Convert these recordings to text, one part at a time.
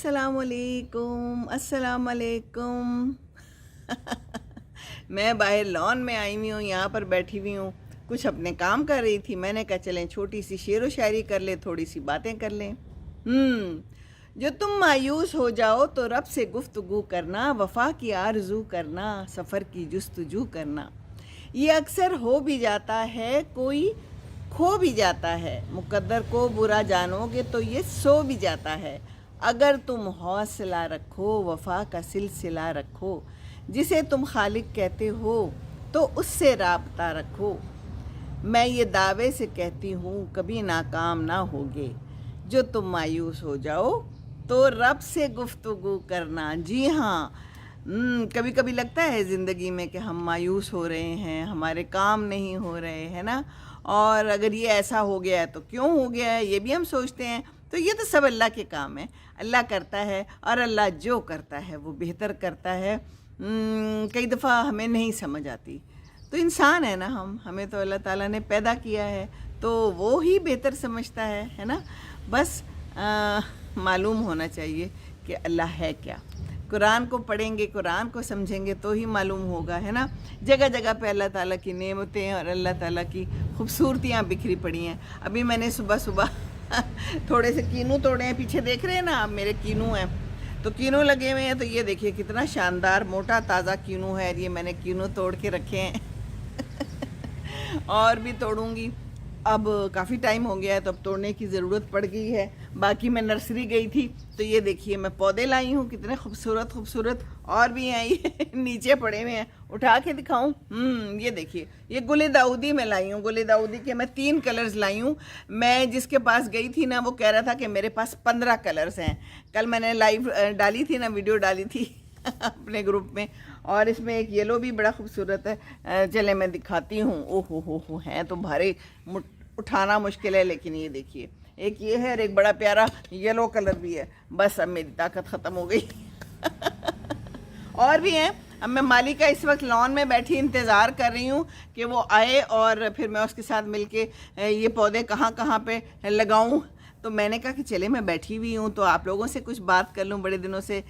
السلام علیکم، السلام علیکم۔ میں باہر لان میں آئی ہوئی ہوں، یہاں پر بیٹھی ہوئی ہوں، کچھ اپنے کام کر رہی تھی۔ میں نے کہا چلیں چھوٹی سی شعر و شاعری کر لیں، تھوڑی سی باتیں کر لیں۔ جو تم مایوس ہو جاؤ تو رب سے گفتگو کرنا، وفا کی آرزو کرنا، سفر کی جستجو کرنا۔ یہ اکثر ہو بھی جاتا ہے، کوئی کھو بھی جاتا ہے، مقدر کو برا جانو گے تو یہ سو بھی جاتا ہے۔ اگر تم حوصلہ رکھو، وفا کا سلسلہ رکھو، جسے تم خالق کہتے ہو تو اس سے رابطہ رکھو۔ میں یہ دعوے سے کہتی ہوں کبھی ناکام نہ ہوگے۔ جو تم مایوس ہو جاؤ تو رب سے گفتگو کرنا۔ جی ہاں، کبھی کبھی لگتا ہے زندگی میں کہ ہم مایوس ہو رہے ہیں، ہمارے کام نہیں ہو رہے ہیں نا، اور اگر یہ ایسا ہو گیا ہے تو کیوں ہو گیا ہے، یہ بھی ہم سوچتے ہیں۔ تو یہ تو سب اللہ کے کام ہے، اللہ کرتا ہے، اور اللہ جو کرتا ہے وہ بہتر کرتا ہے۔ کئی دفعہ ہمیں نہیں سمجھ آتی، تو انسان ہے نا ہمیں تو اللہ تعالیٰ نے پیدا کیا ہے تو وہ ہی بہتر سمجھتا ہے نا۔ بس معلوم ہونا چاہیے کہ اللہ ہے کیا۔ قرآن کو پڑھیں گے، قرآن کو سمجھیں گے تو ہی معلوم ہوگا، ہے نا۔ جگہ جگہ پہ اللہ تعالیٰ کی نعمتیں اور اللہ تعالیٰ کی خوبصورتیاں بکھری پڑی ہیں۔ ابھی میں نے صبح تھوڑے سے کینو توڑے ہیں، پیچھے دیکھ رہے ہیں نا آپ، میرے کینو ہیں، تو کینو لگے ہوئے ہیں، تو یہ دیکھیے کتنا شاندار موٹا تازہ کینو ہے۔ یہ میں نے کینو توڑ کے رکھے ہیں اور بھی توڑوں گی، اب کافی ٹائم ہو گیا ہے تو اب توڑنے کی ضرورت پڑ گئی ہے۔ باقی میں نرسری گئی تھی تو یہ دیکھیے میں پودے لائی ہوں، کتنے خوبصورت خوبصورت، اور بھی ہیں یہ نیچے پڑے ہوئے ہیں، اٹھا کے دکھاؤں؟ یہ دیکھیے، یہ گل داؤدی میں لائی ہوں، گل داؤدی کے میں 3 کلرز لائی ہوں۔ میں جس کے پاس گئی تھی نا وہ کہہ رہا تھا کہ میرے پاس 15 کلرز ہیں۔ کل میں نے لائیو ڈالی تھی نا، ویڈیو ڈالی تھی اپنے گروپ میں، اور اس میں ایک یلو بھی بڑا خوبصورت ہے، چلے میں دکھاتی ہوں۔ اوہ ہو ہیں تو بھارے، اٹھانا مشکل ہے، لیکن یہ دیکھیے ایک یہ ہے اور ایک بڑا پیارا یلو کلر بھی ہے۔ بس اب میری طاقت ختم ہو گئی اور بھی ہیں۔ اب میں مالی کا اس وقت لان میں بیٹھی انتظار کر رہی ہوں کہ وہ آئے اور پھر میں اس کے ساتھ مل کے یہ پودے کہاں کہاں پہ لگاؤں۔ تو میں نے کہا کہ چلے میں بیٹھی ہوئی ہوں تو آپ لوگوں سے کچھ بات کر لوں، بڑے دنوں سے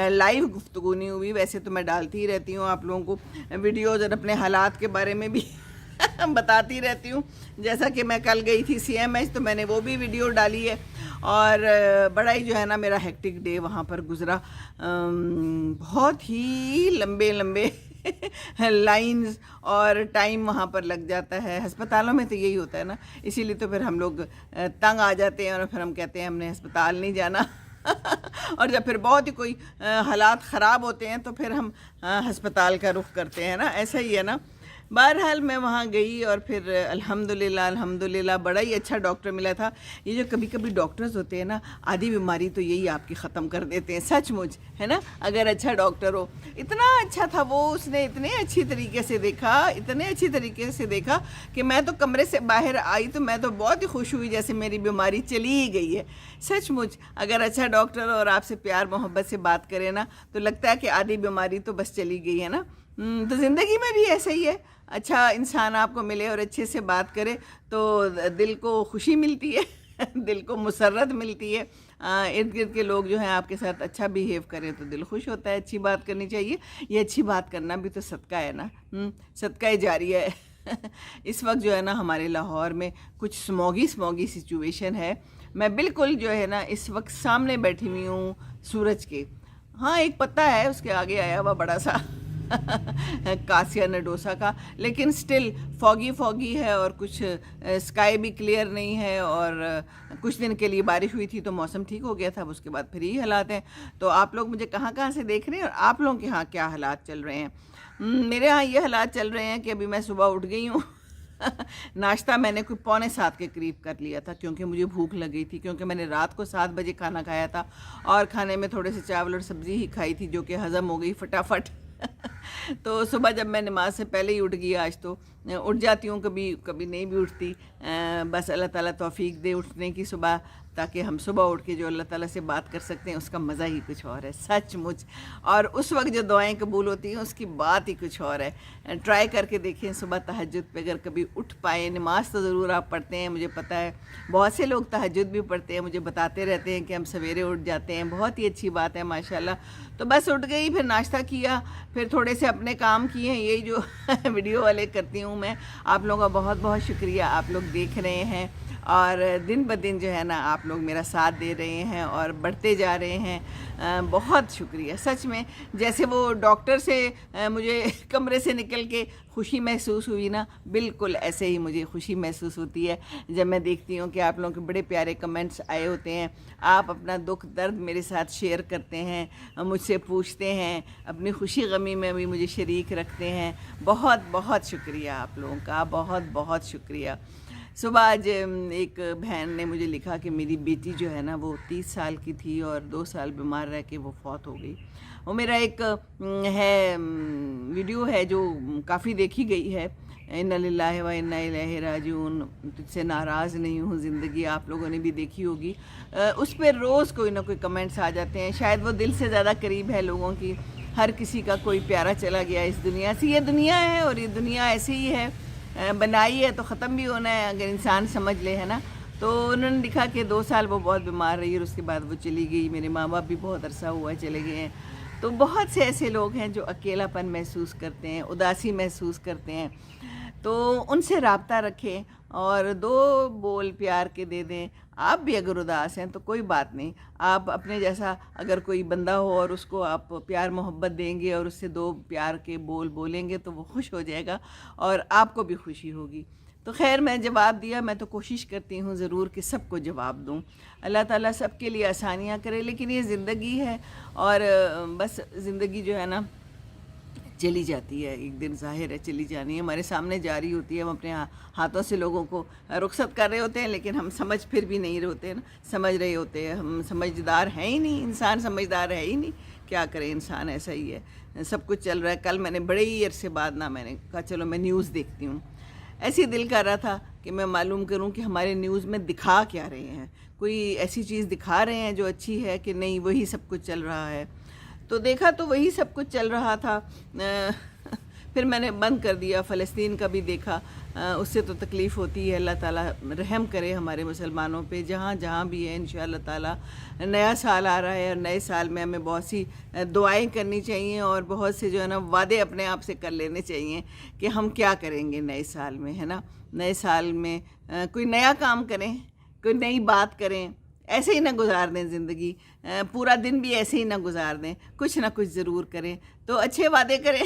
لائیو گفتگو نہیں ہوئی۔ ویسے تو میں ڈالتی ہی رہتی ہوں آپ لوگوں کو ویڈیوز اور اپنے حالات کے بارے میں بھی بتاتی رہتی ہوں۔ جیسا کہ میں کل گئی تھی CMH تو میں نے وہ بھی ویڈیو ڈالی ہے، اور بڑا ہی جو ہے نا میرا ہیکٹک ڈے وہاں پر گزرا۔ بہت ہی لمبے لمبے لائنز اور ٹائم وہاں پر لگ جاتا ہے۔ ہسپتالوں میں تو یہی ہوتا ہے نا، اسی لیے تو پھر ہم لوگ تنگ آ جاتے ہیں اور پھر ہم کہتے ہیں ہم نے ہسپتال نہیں جانا اور جب پھر بہت ہی کوئی حالات خراب ہوتے ہیں تو پھر ہم ہسپتال کا رخ کرتے ہیں نا، ایسا ہی ہے نا۔ بہرحال میں وہاں گئی اور پھر الحمدللہ بڑا ہی اچھا ڈاکٹر ملا تھا۔ یہ جو کبھی کبھی ڈاکٹرز ہوتے ہیں نا، آدھی بیماری تو یہی آپ کی ختم کر دیتے ہیں، سچ مچ ہے نا، اگر اچھا ڈاکٹر ہو۔ اتنا اچھا تھا وہ، اس نے اتنے اچھی طریقے سے دیکھا کہ میں تو کمرے سے باہر آئی تو میں تو بہت ہی خوش ہوئی، جیسے میری بیماری چلی ہی گئی ہے۔ سچ مچ اگر اچھا ڈاکٹر اور آپ سے پیار محبت سے بات کرے نا تو لگتا ہے کہ آدھی بیماری تو بس چلی گئی ہے نا۔ تو زندگی میں بھی ایسا ہی ہے، اچھا انسان آپ کو ملے اور اچھے سے بات کرے تو دل کو خوشی ملتی ہے دل کو مسرت ملتی ہے۔ ارد گرد کے لوگ جو ہیں آپ کے ساتھ اچھا بیہیو کریں تو دل خوش ہوتا ہے۔ اچھی بات کرنی چاہیے، یہ اچھی بات کرنا بھی تو صدقہ ہے نا، صدقہ جاریہ ہے اس وقت جو ہے نا ہمارے لاہور میں کچھ سموگی سچویشن ہے۔ میں بالکل جو ہے نا اس وقت سامنے بیٹھی ہوئی ہوں سورج کے، ہاں ایک پتہ ہے اس کے آگے آیا ہوا بڑا سا کاسیا نڈوسا کا، لیکن سٹل فوگی ہے، اور کچھ اسکائی بھی کلیئر نہیں ہے، اور کچھ دن کے لیے بارش ہوئی تھی تو موسم ٹھیک ہو گیا تھا، اس کے بعد پھر یہی حالات ہیں۔ تو آپ لوگ مجھے کہاں سے دیکھ رہے ہیں اور آپ لوگوں کے ہاں کیا حالات چل رہے ہیں؟ میرے ہاں یہ حالات چل رہے ہیں کہ ابھی میں صبح اٹھ گئی ہوں ناشتہ میں نے کوئی 6:45 کے قریب کر لیا تھا، کیونکہ مجھے بھوک لگ گئی تھی، کیونکہ میں نے رات کو 7 بجے کھانا کھایا تھا، اور کھانے میں تھوڑے سے چاول اور سبزی ہی کھائی تھی جو کہ ہضم ہو گئی فٹافٹ تو صبح جب میں نماز سے پہلے ہی اٹھ گئی، آج تو اٹھ جاتی ہوں، کبھی نہیں بھی اٹھتی، بس اللہ تعالیٰ توفیق دے اٹھنے کی صبح تاکہ ہم صبح اٹھ کے جو اللہ تعالیٰ سے بات کر سکتے ہیں، اس کا مزہ ہی کچھ اور ہے سچ مچ. اور اس وقت جو دعائیں قبول ہوتی ہیں اس کی بات ہی کچھ اور ہے. ٹرائی کر کے دیکھیں صبح تہجد پہ اگر کبھی اٹھ پائیں. نماز تو ضرور آپ پڑھتے ہیں، مجھے پتہ ہے بہت سے لوگ تہجد بھی پڑھتے ہیں، مجھے بتاتے رہتے ہیں کہ ہم سویرے اٹھ جاتے ہیں، بہت ہی اچھی بات ہے ماشاءاللہ. تو بس اٹھ گئی، پھر ناشتہ کیا، پھر تھوڑے سے اپنے کام کیے ہیں، یہی جو ویڈیو والے کرتی ہوں میں. آپ لوگوں کا بہت بہت شکریہ، آپ لوگ دیکھ رہے ہیں اور دن بدن جو ہے نا آپ لوگ میرا ساتھ دے رہے ہیں اور بڑھتے جا رہے ہیں. بہت شکریہ سچ میں. جیسے وہ ڈاکٹر سے مجھے کمرے سے نکل کے خوشی محسوس ہوئی نا، بالکل ایسے ہی مجھے خوشی محسوس ہوتی ہے جب میں دیکھتی ہوں کہ آپ لوگوں کے بڑے پیارے کمنٹس آئے ہوتے ہیں. آپ اپنا دکھ درد میرے ساتھ شیئر کرتے ہیں، مجھ سے پوچھتے ہیں، اپنی خوشی غمی میں بھی مجھے شریک رکھتے ہیں. بہت بہت شکریہ آپ لوگوں کا، بہت بہت شکریہ. صبح آج ایک بہن نے مجھے لکھا کہ میری بیٹی جو ہے نا وہ 30 سال کی تھی اور 2 سال بیمار رہ کے وہ فوت ہو گئی. وہ میرا ایک ہے ویڈیو ہے جو کافی دیکھی گئی ہے، انا للہ و انا الیہ راجعون، تجھ سے ناراض نہیں ہوں زندگی. آپ لوگوں نے بھی دیکھی ہوگی. اس پہ روز کوئی نہ کوئی کمنٹس آ جاتے ہیں. شاید وہ دل سے زیادہ قریب ہے لوگوں کی. ہر کسی کا کوئی پیارا چلا گیا اس دنیا سے. یہ دنیا ہے اور یہ دنیا ایسی ہی ہے، بنائی ہے تو ختم بھی ہونا ہے اگر انسان سمجھ لے، ہے نا. تو انہوں نے لکھا کہ 2 سال وہ بہت بیمار رہی اور اس کے بعد وہ چلی گئی. میرے ماں باپ بھی بہت عرصہ ہوا چلے گئے ہیں. تو بہت سے ایسے لوگ ہیں جو اکیلا پن محسوس کرتے ہیں، اداسی محسوس کرتے ہیں. تو ان سے رابطہ رکھیں اور 2 بول پیار کے دے دیں. آپ بھی اگر اداس ہیں تو کوئی بات نہیں، آپ اپنے جیسا اگر کوئی بندہ ہو اور اس کو آپ پیار محبت دیں گے اور اس سے 2 پیار کے بول بولیں گے تو وہ خوش ہو جائے گا اور آپ کو بھی خوشی ہوگی. تو خیر میں جواب دیا. میں تو کوشش کرتی ہوں ضرور کہ سب کو جواب دوں. اللہ تعالیٰ سب کے لیے آسانیاں کرے. لیکن یہ زندگی ہے اور بس زندگی جو ہے نا چلی جاتی ہے، ایک دن ظاہر ہے چلی جانی ہے، ہمارے سامنے جاری ہوتی ہے. ہم اپنے ہاتھوں سے لوگوں کو رخصت کر رہے ہوتے ہیں لیکن ہم سمجھ پھر بھی نہیں ہوتے نا، سمجھ رہے ہوتے ہیں. ہم سمجھدار ہیں ہی نہیں، انسان سمجھدار ہے ہی نہیں. کیا کرے انسان، ایسا ہی ہے، سب کچھ چل رہا ہے. کل میں نے بڑے ہی عرصے بعد میں نے کہا چلو میں نیوز دیکھتی ہوں. ایسے ہی دل کر رہا تھا کہ میں معلوم کروں کہ ہمارے نیوز میں دکھا کیا رہے ہیں. کوئی ایسی چیز دکھا رہے ہیں جو اچھی ہے کہ نہیں وہی سب کچھ چل رہا ہے. تو دیکھا تو وہی سب کچھ چل رہا تھا. پھر میں نے بند کر دیا. فلسطین کا بھی دیکھا، اس سے تو تکلیف ہوتی ہے. اللہ تعالیٰ رحم کرے ہمارے مسلمانوں پہ جہاں جہاں بھی ہے. انشاءاللہ تعالیٰ نیا سال آ رہا ہے اور نئے سال میں ہمیں بہت سی دعائیں کرنی چاہیے اور بہت سے جو ہے نا وعدے اپنے آپ سے کر لینے چاہیے کہ ہم کیا کریں گے نئے سال میں، ہے نا. نئے سال میں کوئی نیا کام کریں، کوئی نئی بات کریں. ایسے ہی نہ گزار دیں زندگی، پورا دن بھی ایسے ہی نہ گزار دیں، کچھ نہ کچھ ضرور کریں. تو اچھے وعدے کریں.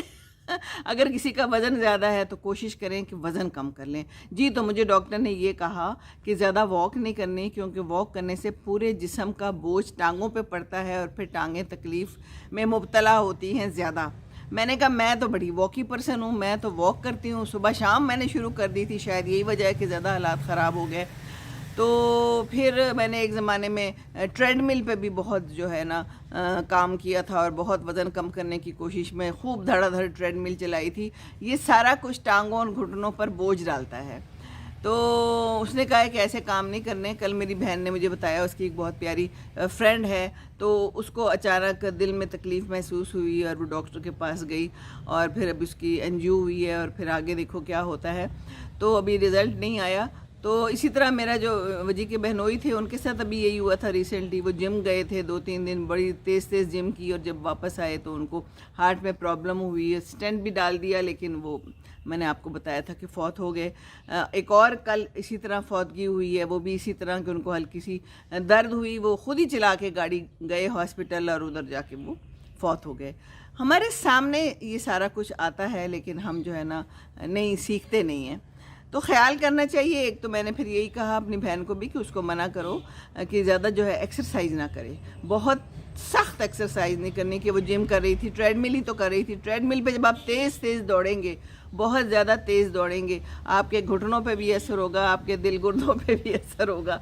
اگر کسی کا وزن زیادہ ہے تو کوشش کریں کہ وزن کم کر لیں. جی تو مجھے ڈاکٹر نے یہ کہا کہ زیادہ واک نہیں کرنی کیونکہ واک کرنے سے پورے جسم کا بوجھ ٹانگوں پہ پڑتا ہے اور پھر ٹانگیں تکلیف میں مبتلا ہوتی ہیں زیادہ. میں نے کہا میں تو بڑی واکی پرسن ہوں، میں تو واک کرتی ہوں صبح شام. میں نے شروع کر دی تھی، شاید یہی وجہ ہے کہ زیادہ حالات خراب ہو گئے. تو پھر میں نے ایک زمانے میں ٹریڈ مل پہ بھی بہت جو ہے نا کام کیا تھا اور بہت وزن کم کرنے کی کوشش میں خوب دھڑا دھڑ ٹریڈ مل چلائی تھی. یہ سارا کچھ ٹانگوں اور گھٹنوں پر بوجھ ڈالتا ہے. تو اس نے کہا کہ ایسے کام نہیں کرنے. کل میری بہن نے مجھے بتایا، اس کی ایک بہت پیاری فرینڈ ہے، تو اس کو اچانک دل میں تکلیف محسوس ہوئی اور وہ ڈاکٹر کے پاس گئی اور پھر اب اس کی انجیو ہوئی ہے اور پھر آگے دیکھو کیا ہوتا ہے. تو ابھی رزلٹ نہیں آیا. تو اسی طرح میرا جو وجی کے بہنوئی تھے ان کے ساتھ ابھی یہی ہوا تھا ریسنٹلی. وہ جم گئے تھے 2-3 دن، بڑی تیز جم کی اور جب واپس آئے تو ان کو ہارٹ میں پرابلم ہوئی. اسٹینٹ بھی ڈال دیا لیکن وہ میں نے آپ کو بتایا تھا کہ فوت ہو گئے. ایک اور کل اسی طرح فوتگی ہوئی ہے، وہ بھی اسی طرح کہ ان کو ہلکی سی درد ہوئی، وہ خود ہی چلا کے گاڑی گئے ہاسپٹل اور ادھر جا کے وہ فوت ہو گئے. ہمارے سامنے یہ سارا کچھ آتا ہے لیکن ہم جو ہے نا نہیں سیکھتے نہیں ہیں. تو خیال کرنا چاہیے. ایک تو میں نے پھر یہی کہا اپنی بہن کو بھی کہ اس کو منع کرو کہ زیادہ جو ہے ایکسرسائز نہ کرے. بہت سخت ایکسرسائز نہیں کرنی کہ وہ جم کر رہی تھی، ٹریڈ مل ہی تو کر رہی تھی. ٹریڈ مل پہ جب آپ تیز تیز دوڑیں گے، بہت زیادہ تیز دوڑیں گے، آپ کے گھٹنوں پہ بھی اثر ہوگا، آپ کے دل گردوں پہ بھی اثر ہوگا.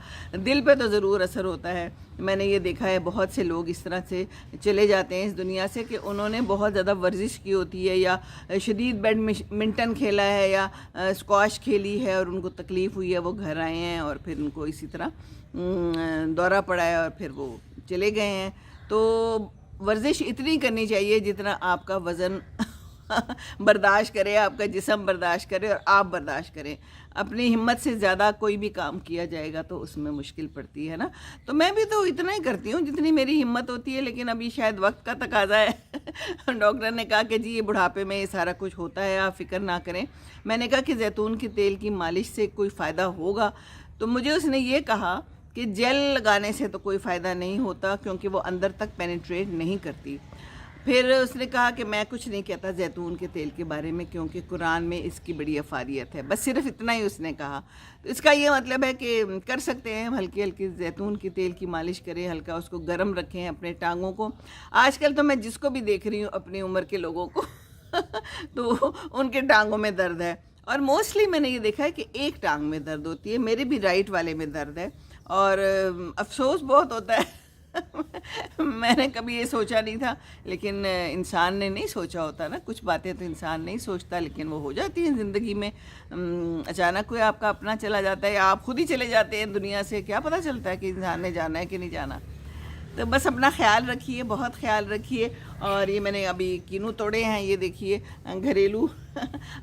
دل پہ تو ضرور اثر ہوتا ہے. میں نے یہ دیکھا ہے بہت سے لوگ اس طرح سے چلے جاتے ہیں اس دنیا سے کہ انہوں نے بہت زیادہ ورزش کی ہوتی ہے، یا شدید بیڈمنٹن کھیلا ہے، یا اسکواش کھیلی ہے اور ان کو تکلیف ہوئی ہے، وہ گھر آئے ہیں اور پھر ان کو اسی طرح دورہ پڑا ہے اور پھر وہ چلے گئے ہیں. تو ورزش اتنی کرنی چاہیے جتنا آپ کا وزن برداشت کرے، آپ کا جسم برداشت کرے اور آپ برداشت کریں. اپنی ہمت سے زیادہ کوئی بھی کام کیا جائے گا تو اس میں مشکل پڑتی ہے نا. تو میں بھی تو اتنا ہی کرتی ہوں جتنی میری ہمت ہوتی ہے، لیکن ابھی شاید وقت کا تقاضا ہے. ڈاکٹر نے کہا کہ جی یہ بڑھاپے میں یہ سارا کچھ ہوتا ہے، آپ فکر نہ کریں. میں نے کہا کہ زیتون کے تیل کی مالش سے کوئی فائدہ ہوگا؟ تو مجھے اس نے یہ کہا کہ جیل لگانے سے تو کوئی فائدہ نہیں ہوتا کیونکہ وہ اندر تک پینیٹریٹ نہیں کرتی. پھر اس نے کہا کہ میں کچھ نہیں کہتا زیتون کے تیل کے بارے میں کیونکہ قرآن میں اس کی بڑی افادیت ہے. بس صرف اتنا ہی اس نے کہا. تو اس کا یہ مطلب ہے کہ کر سکتے ہیں، ہلکی ہلکی زیتون کے تیل کی مالش کریں، ہلکا اس کو گرم رکھیں اپنے ٹانگوں کو. آج کل تو میں جس کو بھی دیکھ رہی ہوں اپنی عمر کے لوگوں کو تو ان کے ٹانگوں میں درد ہے، اور موسٹلی میں نے یہ دیکھا ہے کہ ایک ٹانگ میں درد ہوتی ہے. میرے بھی رائٹ والے میں درد ہے اور افسوس بہت ہوتا ہے. میں نے کبھی یہ سوچا نہیں تھا، لیکن انسان نے نہیں سوچا ہوتا نا، کچھ باتیں تو انسان نہیں سوچتا لیکن وہ ہو جاتی ہیں زندگی میں. اچانک کوئی آپ کا اپنا چلا جاتا ہے یا آپ خود ہی چلے جاتے ہیں دنیا سے، کیا پتہ چلتا ہے کہ انسان نے جانا ہے کہ نہیں جانا. تو بس اپنا خیال رکھیے، بہت خیال رکھیے. اور یہ میں نے ابھی کینو توڑے ہیں، یہ دیکھیے گھریلو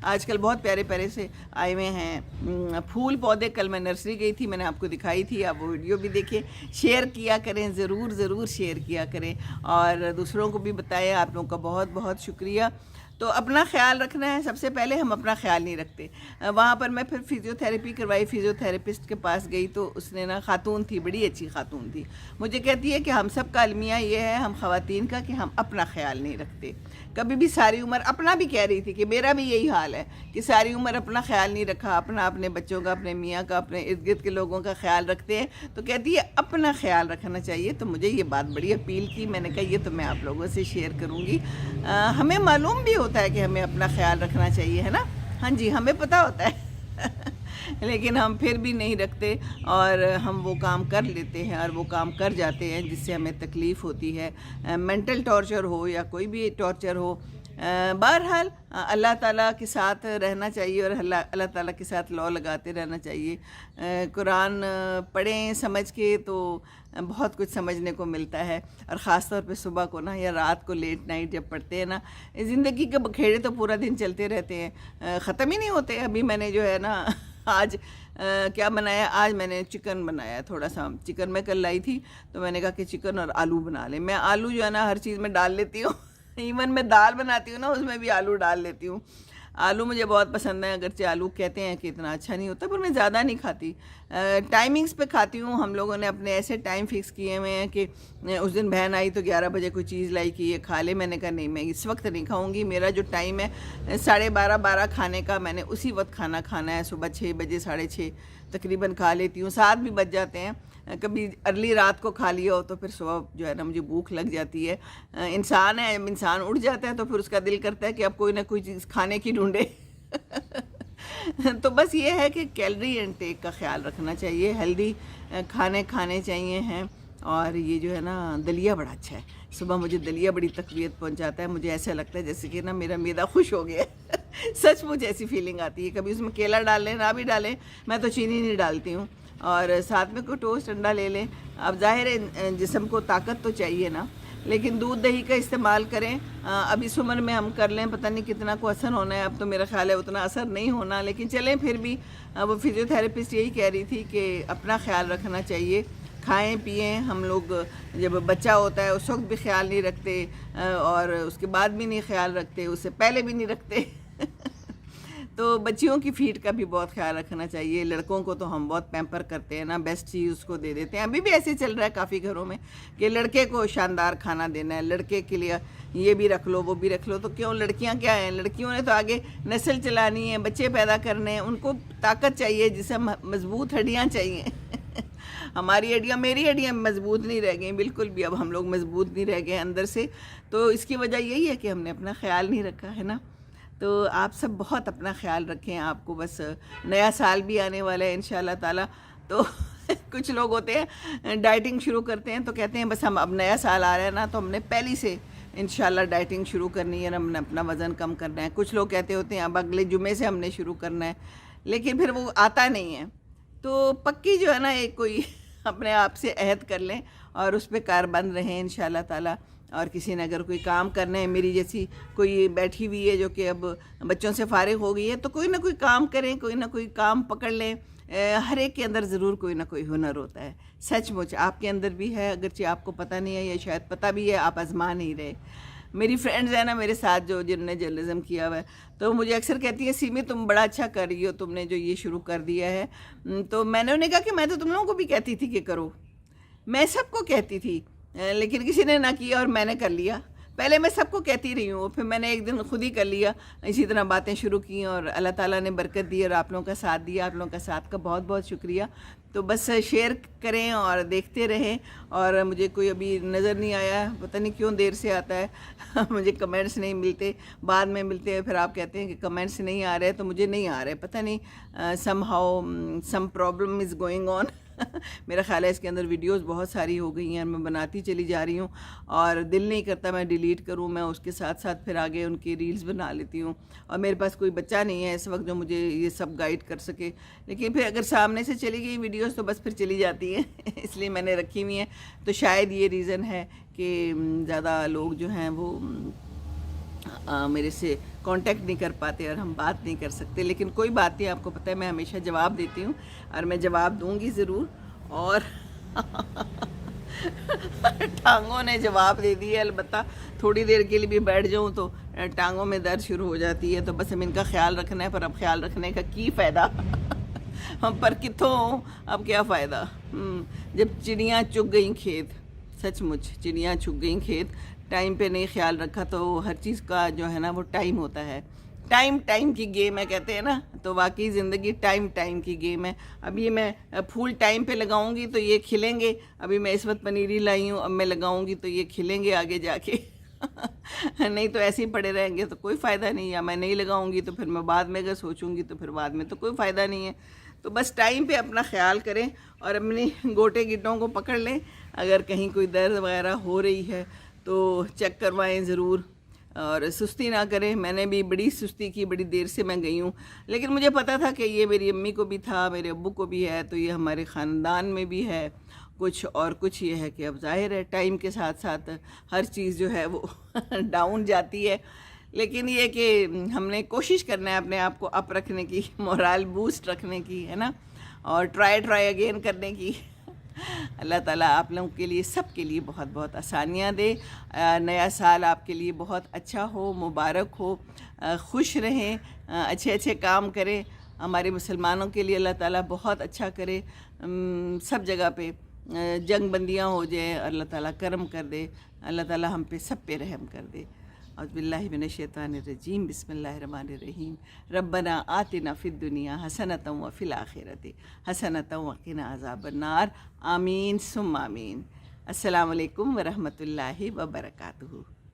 آج کل بہت پیارے پیارے سے آئے ہوئے ہیں پھول پودے. کل میں نرسری گئی تھی، میں نے آپ کو دکھائی تھی، آپ وہ ویڈیو بھی دیکھیں. شیئر کیا کریں، ضرور ضرور شیئر کیا کریں اور دوسروں کو بھی بتائیں. آپ لوگوں کا بہت بہت شکریہ. تو اپنا خیال رکھنا ہے. سب سے پہلے ہم اپنا خیال نہیں رکھتے. وہاں پر میں پھر فزیو تھیراپی کروائی، فزیو تھیراپسٹ کے پاس گئی تو اس نے نا، خاتون تھی، بڑی اچھی خاتون تھی، مجھے کہتی ہے کہ ہم سب کا المیہ یہ ہے، ہم خواتین کا، کہ ہم اپنا خیال نہیں رکھتے کبھی بھی. ساری عمر اپنا بھی کہہ رہی تھی کہ میرا بھی یہی حال ہے کہ ساری عمر اپنا خیال نہیں رکھا، اپنے بچوں کا، اپنے میاں کا، اپنے ارد گرد کے لوگوں کا خیال رکھتے ہیں. تو کہتی ہے اپنا خیال رکھنا چاہیے. تو مجھے یہ بات بڑی اپیل کی. میں نے کہا یہ تو میں آپ لوگوں سے شیئر کروں گی. ہمیں معلوم بھی ہوتا ہے کہ ہمیں اپنا خیال رکھنا چاہیے، ہے نا. ہاں جی، ہمیں پتہ ہوتا ہے لیکن ہم پھر بھی نہیں رکھتے اور ہم وہ کام کر لیتے ہیں اور وہ کام کر جاتے ہیں جس سے ہمیں تکلیف ہوتی ہے. مینٹل ٹارچر ہو یا کوئی بھی ٹارچر ہو، بہرحال اللہ تعالیٰ کے ساتھ رہنا چاہیے اور اللہ تعالیٰ کے ساتھ لو لگاتے رہنا چاہیے. قرآن پڑھیں سمجھ کے تو بہت کچھ سمجھنے کو ملتا ہے. اور خاص طور پہ صبح کو نا، یا رات کو لیٹ نائٹ جب پڑھتے ہیں نا، زندگی کے بکھیڑے تو پورا دن چلتے رہتے ہیں، ختم ہی نہیں ہوتے. ابھی میں نے جو ہے نا آج کیا بنایا، آج میں نے چکن بنایا. تھوڑا سا چکن میں کل لائی تھی تو میں نے کہا کہ چکن اور آلو بنا لیں. میں آلو جو ہے نا ہر چیز میں ڈال لیتی ہوں، ایون میں دال بناتی ہوں نا اس میں بھی آلو ڈال لیتی ہوں. آلو مجھے بہت پسند ہے، اگرچہ آلو کہتے ہیں کہ اتنا اچھا نہیں ہوتا، پر میں زیادہ نہیں کھاتی. ٹائمنگز پہ کھاتی ہوں. ہم لوگوں نے اپنے ایسے ٹائم فکس کیے ہوئے ہیں کہ اس دن بہن آئی تو 11 بجے کوئی چیز لائی کہ یہ کھا لے. میں نے کہا نہیں، میں اس وقت نہیں کھاؤں گی. میرا جو ٹائم ہے 12:30 کھانے کا، میں نے اسی وقت کھانا کھانا ہے. صبح 6 بجے 6:30 تقریباً کھا لیتی ہوں. 7 بھی بج جاتے ہیں. کبھی ارلی رات کو کھا لیا ہو تو پھر صبح جو ہے نا مجھے بھوک لگ جاتی ہے. انسان ہے، انسان اٹھ جاتا ہے تو پھر اس کا دل کرتا ہے کہ اب کوئی نہ کوئی چیز کھانے کی ڈھونڈے. تو بس یہ ہے کہ کیلری انٹیک کا خیال رکھنا چاہیے، ہیلدی کھانے کھانے چاہیے ہیں. اور یہ جو ہے نا دلیا بڑا اچھا ہے. صبح مجھے دلیا بڑی تقویت پہنچاتا ہے. مجھے ایسا لگتا ہے جیسے کہ نا میرا معدہ خوش ہو گیا ہے. سچ مجھے ایسی فیلنگ آتی ہے. کبھی اس میں کیلا ڈال لیں، نہ بھی ڈالیں، میں تو چینی نہیں ڈالتی ہوں. اور ساتھ میں کوئی ٹوسٹ انڈا لے لیں. اب ظاہر ہے جسم کو طاقت تو چاہیے نا، لیکن دودھ دہی کا استعمال کریں. اب اس عمر میں ہم کر لیں، پتہ نہیں کتنا کو اثر ہونا ہے. اب تو میرا خیال ہے اتنا اثر نہیں ہونا، لیکن چلیں پھر بھی. وہ فزیو تھیراپسٹ یہی کہہ رہی تھی کہ اپنا خیال رکھنا چاہیے. کھائیں پیئیں. ہم لوگ جب بچہ ہوتا ہے اس وقت بھی خیال نہیں رکھتے اور اس کے بعد بھی نہیں خیال رکھتے، اس سے پہلے بھی نہیں رکھتے. تو بچیوں کی فیڈ کا بھی بہت خیال رکھنا چاہیے. لڑکوں کو تو ہم بہت پیمپر کرتے ہیں نا، بیسٹ چیز اس کو دے دیتے ہیں. ابھی بھی ایسے چل رہا ہے کافی گھروں میں کہ لڑکے کو شاندار کھانا دینا ہے، لڑکے کے لیے یہ بھی رکھ لو وہ بھی رکھ لو. تو کیوں، لڑکیاں کیا ہیں؟ لڑکیوں نے تو آگے نسل چلانی ہے، بچے پیدا کرنے ہیں. ان کو طاقت چاہیے، جسم مضبوط ہڈیاں چاہیے. ہماری ہڈیاں، میری ہڈیاں مضبوط نہیں رہ گئیں بالکل بھی، اب ہم لوگ مضبوط نہیں رہ گئے اندر سے. تو اس کی وجہ یہی ہے کہ ہم نے اپنا خیال نہیں رکھا ہے نا. تو آپ سب بہت اپنا خیال رکھیں. آپ کو بس نیا سال بھی آنے والا ہے انشاءاللہ تعالیٰ. تو کچھ لوگ ہوتے ہیں ڈائٹنگ شروع کرتے ہیں تو کہتے ہیں بس ہم اب نیا سال آ رہا ہے نا تو ہم نے پہلی سے انشاءاللہ ڈائٹنگ شروع کرنی ہے، ہم نے اپنا وزن کم کرنا ہے. کچھ لوگ کہتے ہوتے ہیں اب اگلے جمعے سے ہم نے شروع کرنا ہے، لیکن پھر وہ آتا نہیں ہے. تو پکی جو ہے نا ایک کوئی اپنے آپ سے عہد کر لیں اور اس پہ کاربند رہیں انشاءاللہ تعالیٰ. اور کسی نے اگر کوئی کام کرنا ہے، میری جیسی کوئی بیٹھی ہوئی ہے جو کہ اب بچوں سے فارغ ہو گئی ہے، تو کوئی نہ کوئی کام کریں، کوئی نہ کوئی کام پکڑ لیں. ہر ایک کے اندر ضرور کوئی نہ کوئی ہنر ہوتا ہے. سچ مچ آپ کے اندر بھی ہے، اگرچہ آپ کو پتہ نہیں ہے یا شاید پتہ بھی ہے، آپ آزما نہیں رہے. میری فرینڈز ہیں نا میرے ساتھ جو جن نے جرنلزم کیا ہوا ہے، تو مجھے اکثر کہتی ہیں سیمی تم بڑا اچھا کر رہی ہو، تم نے جو یہ شروع کر دیا ہے. تو میں نے انہیں کہا کہ میں تو تم لوگوں کو بھی کہتی تھی کہ کرو، میں سب کو کہتی تھی، لیکن کسی نے نہ کیا اور میں نے کر لیا. پہلے میں سب کو کہتی رہی ہوں، پھر میں نے ایک دن خود ہی کر لیا. اسی طرح باتیں شروع کی اور اللہ تعالیٰ نے برکت دی اور آپ لوگوں کا ساتھ دیا. آپ لوگوں کا ساتھ کا بہت بہت شکریہ. تو بس شیئر کریں اور دیکھتے رہیں. اور مجھے کوئی ابھی نظر نہیں آیا، پتہ نہیں کیوں دیر سے آتا ہے مجھے کمنٹس نہیں ملتے، بعد میں ملتے ہیں. پھر آپ کہتے ہیں کہ کمنٹس نہیں آ رہے، تو مجھے نہیں آ رہے، پتہ نہیں some how some problem is going on. میرا خیال ہے اس کے اندر ویڈیوز بہت ساری ہو گئی ہیں، میں بناتی چلی جا رہی ہوں اور دل نہیں کرتا میں ڈیلیٹ کروں. میں اس کے ساتھ ساتھ پھر آگے ان کی ریلز بنا لیتی ہوں. اور میرے پاس کوئی بچہ نہیں ہے اس وقت جو مجھے یہ سب گائیڈ کر سکے، لیکن پھر اگر سامنے سے چلی گئی ویڈیوز تو بس پھر چلی جاتی ہیں اس لیے میں نے رکھی ہوئی ہیں. تو شاید یہ ریزن ہے کہ زیادہ لوگ جو ہیں وہ میرے سے کانٹیکٹ نہیں کر پاتے اور ہم بات نہیں کر سکتے. لیکن کوئی بات نہیں، آپ کو پتہ ہے میں ہمیشہ جواب دیتی ہوں اور میں جواب دوں گی ضرور. اور ٹانگوں نے جواب دے دیا، البتہ تھوڑی دیر کے لیے بھی بیٹھ جاؤں تو ٹانگوں میں درد شروع ہو جاتی ہے. تو بس ہم ان کا خیال رکھنا ہے، پر اب خیال رکھنے کا کی فائدہ ہم پر کتوں اب کیا فائدہ. جب چڑیاں چگ گئیں کھیت، سچ مچ چڑیاں چگ گئیں کھیت، ٹائم پہ نہیں خیال رکھا تو ہر چیز کا جو ہے نا وہ ٹائم ہوتا ہے. ٹائم کی گیم ہے کہتے ہیں نا، تو واقعی زندگی ٹائم کی گیم ہے. اب یہ میں پھول ٹائم پہ لگاؤں گی تو یہ کھلیں گے. ابھی میں اس وقت پنیری لائی ہوں، اب میں لگاؤں گی تو یہ کھلیں گے آگے جا کے نہیں تو ایسے ہی پڑے رہیں گے تو کوئی فائدہ نہیں. یا میں نہیں لگاؤں گی تو پھر میں بعد میں اگر سوچوں گی تو پھر بعد میں تو کوئی فائدہ نہیں ہے. تو بس ٹائم پہ اپنا خیال کریں اور اپنی گوٹے گٹوں کو پکڑ لیں. اگر کہیں کوئی درد وغیرہ ہو رہی ہے تو چیک کروائیں ضرور اور سستی نہ کریں. میں نے بھی بڑی سستی کی، بڑی دیر سے میں گئی ہوں، لیکن مجھے پتا تھا کہ یہ میری امی کو بھی تھا، میرے ابو کو بھی ہے، تو یہ ہمارے خاندان میں بھی ہے کچھ. اور کچھ یہ ہے کہ اب ظاہر ہے ٹائم کے ساتھ ساتھ ہر چیز جو ہے وہ ڈاؤن جاتی ہے. لیکن یہ کہ ہم نے کوشش کرنا ہے اپنے آپ کو اپ رکھنے کی، مورال بوسٹ رکھنے کی، ہے نا، اور ٹرائی اگین کرنے کی. اللہ تعالیٰ آپ لوگوں کے لیے، سب کے لیے بہت بہت آسانیاں دے. نیا سال آپ کے لیے بہت اچھا ہو، مبارک ہو، خوش رہیں، اچھے کام کریں. ہمارے مسلمانوں کے لیے اللہ تعالیٰ بہت اچھا کرے، سب جگہ پہ جنگ بندیاں ہو جائیں، اللہ تعالیٰ کرم کر دے، اللہ تعالیٰ ہم پہ سب پہ رحم کر دے. اعوذ باللہ من الشیطان الرجیم، بسم اللہ الرحمن الرحیم. ربنا آتنا فی الدنیا حسنۃ وفی الآخرۃ حسنۃ وقنا عذاب النار. آمین ثم آمین. السلام علیکم ورحمۃ اللہ وبرکاتہ.